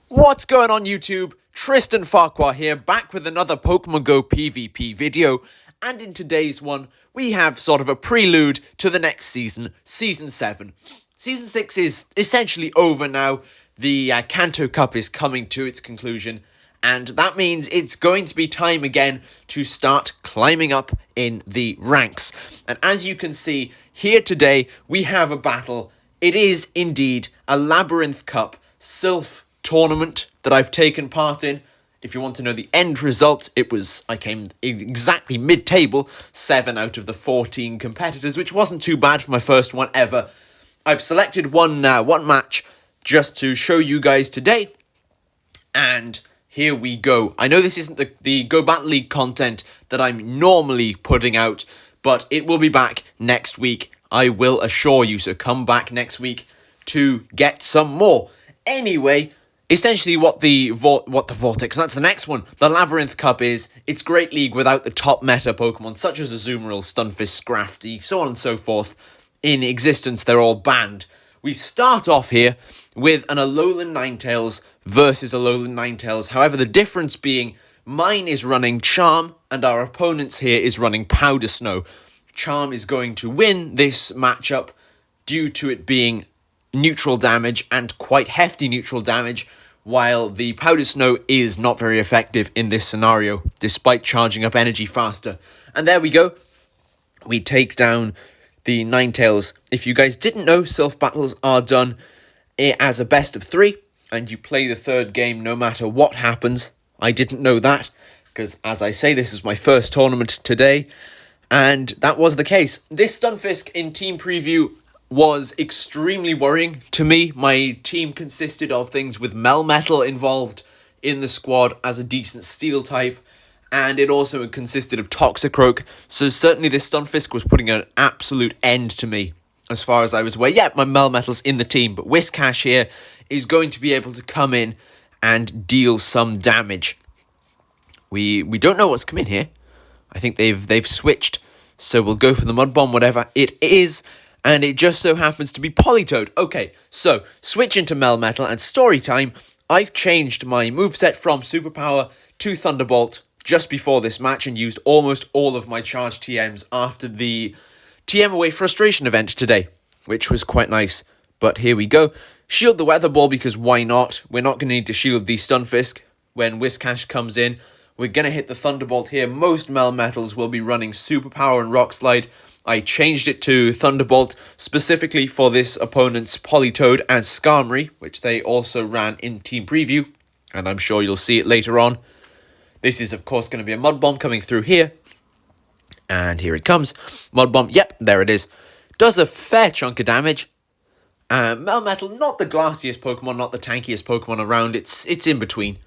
What's going on YouTube? Tristan Farquhar here, back with another Pokemon Go PvP video, and in today's one, we have sort of a prelude to the next season, Season 7. Season 6 is essentially over now, the Kanto Cup is coming to its conclusion, and that means it's going to be time again to start climbing up in the ranks. And as you can see, here today, we have a battle. It is indeed a Labyrinth Cup Silph tournament that I've taken part in. If you want to know the end result, I came exactly mid-table, 7 out of the 14 competitors, which wasn't too bad for my first one ever. I've selected one match just to show you guys today, and here we go. I know this isn't the Go Battle League content that I'm normally putting out, but it will be back next week, I will assure you, so come back next week to get some more. Anyway, essentially what the Vortex, that's the next one, the Labyrinth Cup is, it's Great League without the top meta Pokemon, such as Azumarill, Stunfisk, Scrafty, so on and so forth. In existence, they're all banned. We start off here with an ALOLAN Ninetales versus ALOLAN Ninetales. However, the difference being, mine is running Charm, and our opponent's here is running Powder Snow. Charm is going to win this matchup due to it being neutral damage and quite hefty neutral damage, while the Powder Snow is not very effective in this scenario, despite charging up energy faster. And there we go. We take down the Ninetales. If you guys didn't know, Silph battles are done as a best of 3, and you play the third game no matter what happens. I didn't know that, because as I say, this is my first tournament today, and that was the case. This Stunfisk in Team Preview was extremely worrying to me. My team consisted of things with Melmetal involved in the squad as a decent steel type, and it also consisted of Toxicroak, so certainly this Stunfisk was putting an absolute end to me as far as I was aware. Yeah, my Melmetal's in the team, but Whiscash here is going to be able to come in and deal some damage. We don't know what's come in here. I think they've switched, so we'll go for the Mud Bomb, whatever it is. And it just so happens to be Politoed. Okay, so switch into Melmetal and story time. I've changed my moveset from Superpower to Thunderbolt just before this match and used almost all of my charged TMs after the TM Away Frustration event today, which was quite nice. But here we go. Shield the Weather Ball because why not? We're not going to need to shield the Stunfisk when Whiscash comes in. We're going to hit the Thunderbolt here. Most Melmetals will be running Superpower and Rock Slide. I changed it to Thunderbolt specifically for this opponent's Politoed and Skarmory, which they also ran in Team Preview, and I'm sure you'll see it later on. This is, of course, going to be a Mud Bomb coming through here, and here it comes. Mud Bomb, yep, there it is. Does a fair chunk of damage. Melmetal, not the glassiest Pokemon, not the tankiest Pokemon around, it's in between.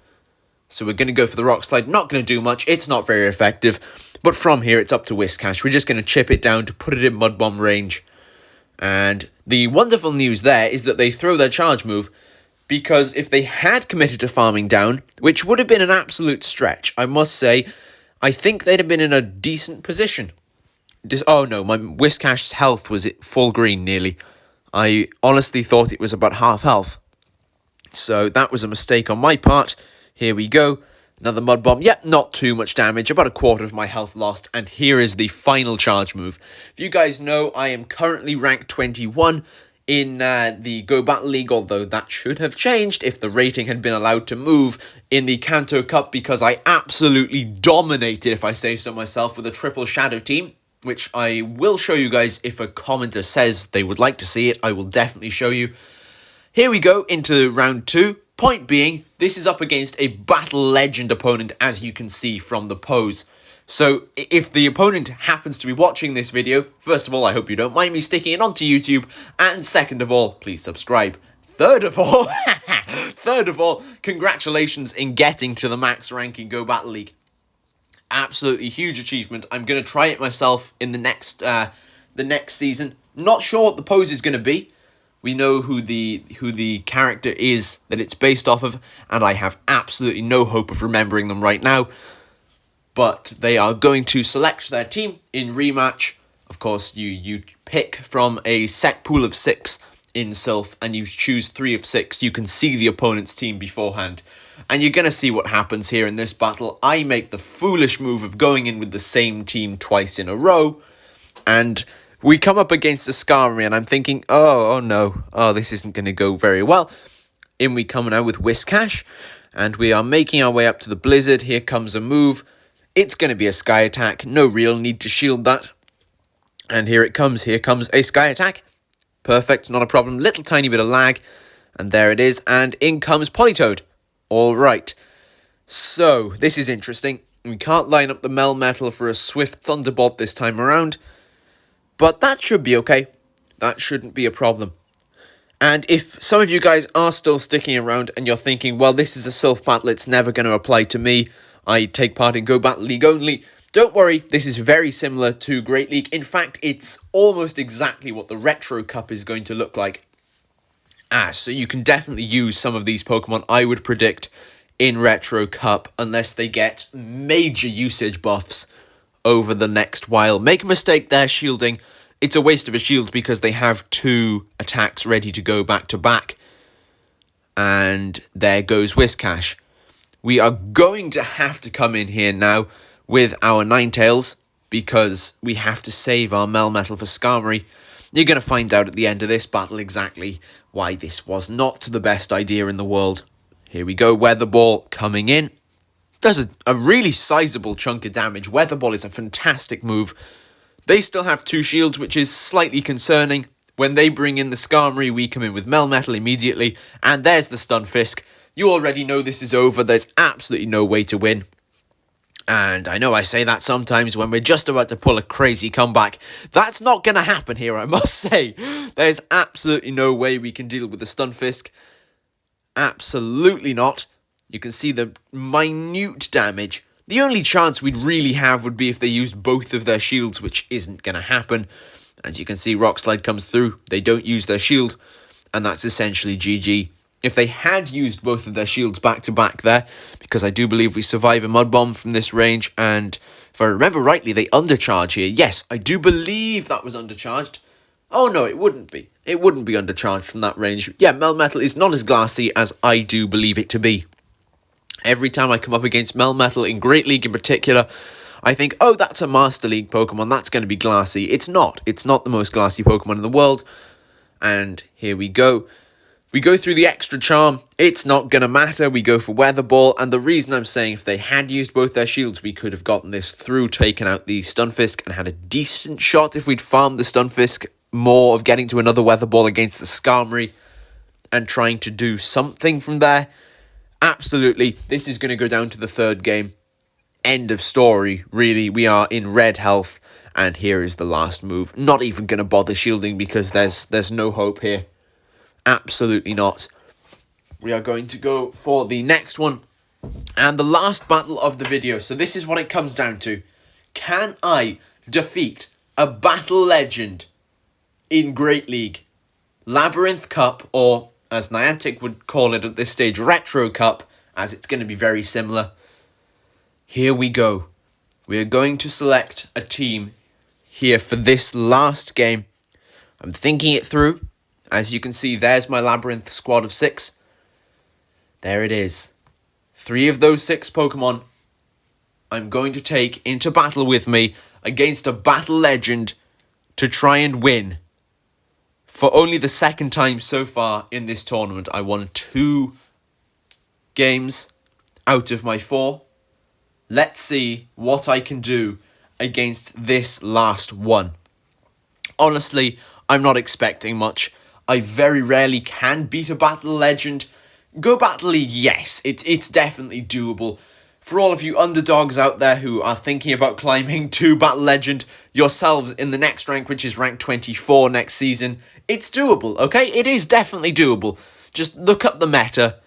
So we're going to go for the Rock Slide, not going to do much, it's not very effective. But from here, it's up to Whiscash. We're just going to chip it down to put it in Mud Bomb range. And the wonderful news there is that they throw their charge move, because if they had committed to farming down, which would have been an absolute stretch, I must say, I think they'd have been in a decent position. Oh no, my Whiscash's health was at full green nearly. I honestly thought it was about half health. So that was a mistake on my part. Here we go. Another Mud Bomb. Yep, not too much damage. About a quarter of my health lost. And here is the final charge move. If you guys know, I am currently ranked 21 in the Go Battle League, although that should have changed if the rating had been allowed to move in the Kanto Cup, because I absolutely dominated, if I say so myself, with a triple shadow team, which I will show you guys if a commenter says they would like to see it. I will definitely show you. Here we go into round 2. Point being, this is up against a Battle Legend opponent, as you can see from the pose. So, if the opponent happens to be watching this video, first of all, I hope you don't mind me sticking it onto YouTube, and second of all, please subscribe. Third of all, congratulations in getting to the max ranking Go Battle League. Absolutely huge achievement. I'm going to try it myself in the next season. Not sure what the pose is going to be. We know who the character is that it's based off of, and I have absolutely no hope of remembering them right now. But they are going to select their team in rematch. Of course, you pick from a set pool of 6, in Silph and you choose 3 of 6, you can see the opponent's team beforehand. And you're going to see what happens here in this battle. I make the foolish move of going in with the same team twice in a row. And we come up against the Skarmory and I'm thinking, oh no, this isn't going to go very well. In we come now with Whiscash. And we are making our way up to the Blizzard. Here comes a move. It's going to be a Sky Attack. No real need to shield that. And here it comes. Here comes a Sky Attack. Perfect, not a problem. Little tiny bit of lag. And there it is. And in comes Politoed. All right. So, this is interesting. We can't line up the Melmetal for a Swift Thunderbolt this time around. But that should be okay. That shouldn't be a problem. And if some of you guys are still sticking around and you're thinking, well, this is a Silph battle, it's never going to apply to me. I take part in Go Battle League only. Don't worry, this is very similar to Great League. In fact, it's almost exactly what the Retro Cup is going to look like. So you can definitely use some of these Pokemon, I would predict, in Retro Cup, unless they get major usage buffs over the next while. Make a mistake there, shielding. It's a waste of a shield because they have 2 attacks ready to go back to back. And there goes Whiscash. We are going to have to come in here now with our Ninetales because we have to save our Melmetal for Skarmory. You're going to find out at the end of this battle exactly why this was not the best idea in the world. Here we go, Weather Ball coming in. Does a really sizable chunk of damage. Weather Ball is a fantastic move. They still have 2 shields, which is slightly concerning. When they bring in the Skarmory, we come in with Melmetal immediately. And there's the Stunfisk. You already know this is over. There's absolutely no way to win. And I know I say that sometimes when we're just about to pull a crazy comeback. That's not going to happen here, I must say. There's absolutely no way we can deal with the Stunfisk. Absolutely not. You can see the minute damage. The only chance we'd really have would be if they used both of their shields, which isn't going to happen. As you can see, Rock Slide comes through. They don't use their shield, and that's essentially GG. If they had used both of their shields back to back there, because I do believe we survive a Mud Bomb from this range, and if I remember rightly, they undercharge here. Yes, I do believe that was undercharged. Oh no, it wouldn't be. It wouldn't be undercharged from that range. Yeah, Melmetal is not as glassy as I do believe it to be. Every time I come up against Melmetal, in Great League in particular, I think, oh, that's a Master League Pokemon, that's going to be glassy. It's not. It's not the most glassy Pokemon in the world. And here we go. We go through the extra charm. It's not going to matter. We go for Weather Ball. And the reason I'm saying if they had used both their shields, we could have gotten this through, taken out the Stunfisk, and had a decent shot if we'd farmed the Stunfisk more of getting to another Weather Ball against the Skarmory and trying to do something from there. Absolutely, this is going to go down to the 3rd game. End of story, really. We are in red health, and here is the last move. Not even going to bother shielding because there's no hope here. Absolutely not. We are going to go for the next one, and the last battle of the video. So this is what it comes down to. Can I defeat a battle legend in Great League? Labyrinth Cup, or as Niantic would call it at this stage, Retro Cup, as it's going to be very similar. Here we go. We are going to select a team here for this last game. I'm thinking it through. As you can see, there's my Labyrinth squad of 6. There it is. 3 of those 6 Pokemon I'm going to take into battle with me against a battle legend to try and win. For only the 2nd time so far in this tournament, I won 2 games out of my 4. Let's see what I can do against this last one. Honestly, I'm not expecting much. I very rarely can beat a battle legend. Go Battle League, yes, it's definitely doable. For all of you underdogs out there who are thinking about climbing to Battle Legend yourselves in the next rank, which is rank 24 next season, it's doable, okay? It is definitely doable. Just look up the meta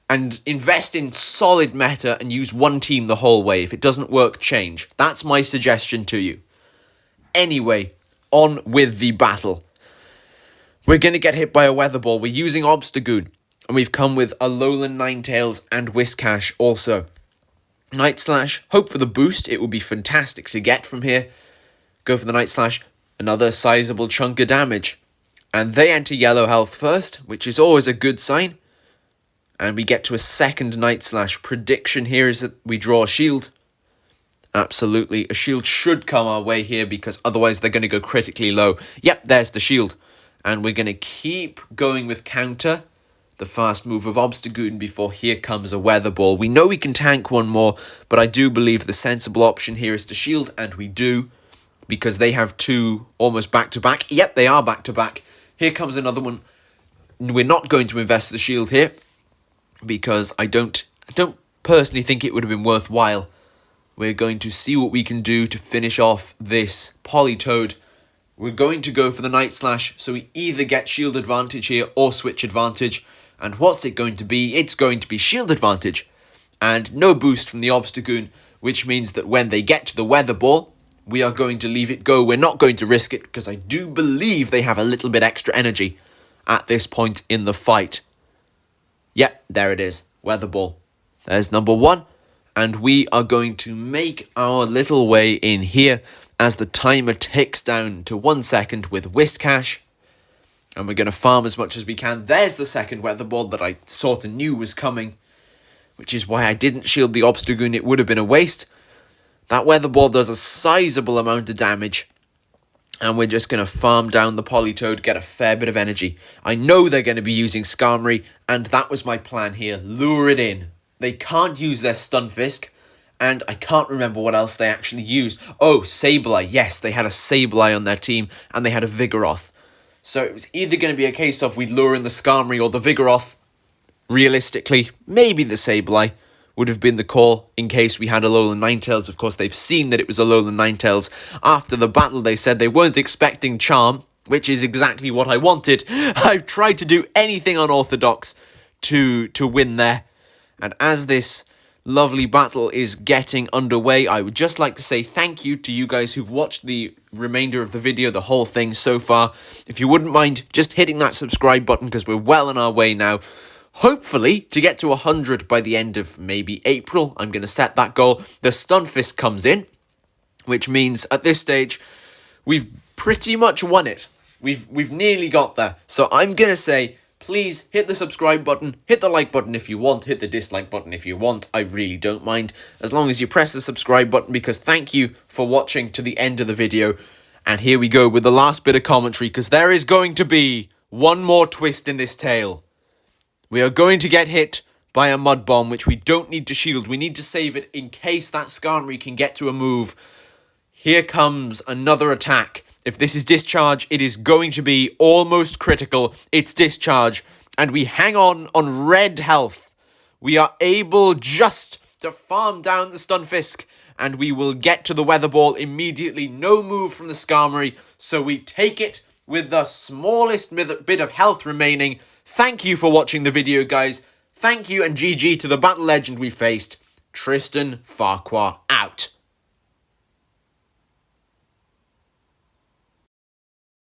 and invest in solid meta and use one team the whole way. If it doesn't work, change. That's my suggestion to you. Anyway, on with the battle. We're going to get hit by a Weather Ball. We're using Obstagoon, and we've come with ALOLAN, Ninetales, and Whiscash also. Night Slash, hope for the boost. It would be fantastic to get from here. Go for the Night Slash. Another sizable chunk of damage. And they enter yellow health first, which is always a good sign. And we get to a second Night Slash. Prediction here is that we draw a shield. Absolutely, a shield should come our way here because otherwise they're going to go critically low. Yep, there's the shield. And we're going to keep going with counter. The fast move of Obstagoon before here comes a Weather Ball. We know we can tank one more, but I do believe the sensible option here is to shield, and we do. Because they have two almost back-to-back. Yep, they are back-to-back. Here comes another one. We're not going to invest the shield here because I don't personally think it would have been worthwhile. We're going to see what we can do to finish off this Politoed. We're going to go for the Night Slash, so we either get shield advantage here or switch advantage. And what's it going to be? It's going to be shield advantage. And no boost from the Obstagoon, which means that when they get to the Weather Ball, we are going to leave it go. We're not going to risk it because I do believe they have a little bit extra energy at this point in the fight. Yep, there it is. Weather Ball. There's number one. And we are going to make our little way in here as the timer ticks down to 1 second with Whiscash. And we're going to farm as much as we can. There's the second Weather Ball that I sort of knew was coming, which is why I didn't shield the Obstagoon. It would have been a waste. That Weather Ball does a sizable amount of damage. And we're just going to farm down the Politoed, get a fair bit of energy. I know they're going to be using Skarmory, and that was my plan here. Lure it in. They can't use their Stunfisk, and I can't remember what else they actually used. Oh, Sableye. Yes, they had a Sableye on their team, and they had a Vigoroth. So it was either going to be a case of we'd lure in the Skarmory or the Vigoroth. Realistically, maybe the Sableye would have been the call in case we had ALOLAN Ninetales. Of course, they've seen that it was ALOLAN Ninetales. After the battle, they said they weren't expecting Charm, which is exactly what I wanted. I've tried to do anything unorthodox to win there. And as this lovely battle is getting underway, I would just like to say thank you to you guys who've watched the remainder of the video, the whole thing so far. If you wouldn't mind just hitting that subscribe button because we're well on our way now. Hopefully to get to 100 by the end of maybe April. I'm going to set that goal. The Stunfisk comes in, which means at this stage we've pretty much won it. We've nearly got there. So I'm going to say, please hit the subscribe button, hit the like button if you want, hit the dislike button if you want. I really don't mind, as long as you press the subscribe button, because thank you for watching to the end of the video. And here we go with the last bit of commentary, because there is going to be one more twist in this tale. We are going to get hit by a Mud Bomb, which we don't need to shield. We need to save it in case that Skarmory can get to a move. Here comes another attack. If this is discharge, it is going to be almost critical. It's discharge. And we hang on red health. We are able just to farm down the Stunfisk. And we will get to the Weather Ball immediately. No move from the Skarmory. So we take it with the smallest bit of health remaining. Thank you for watching the video, guys. Thank you and GG to the battle legend we faced, Tristan Farquhar out.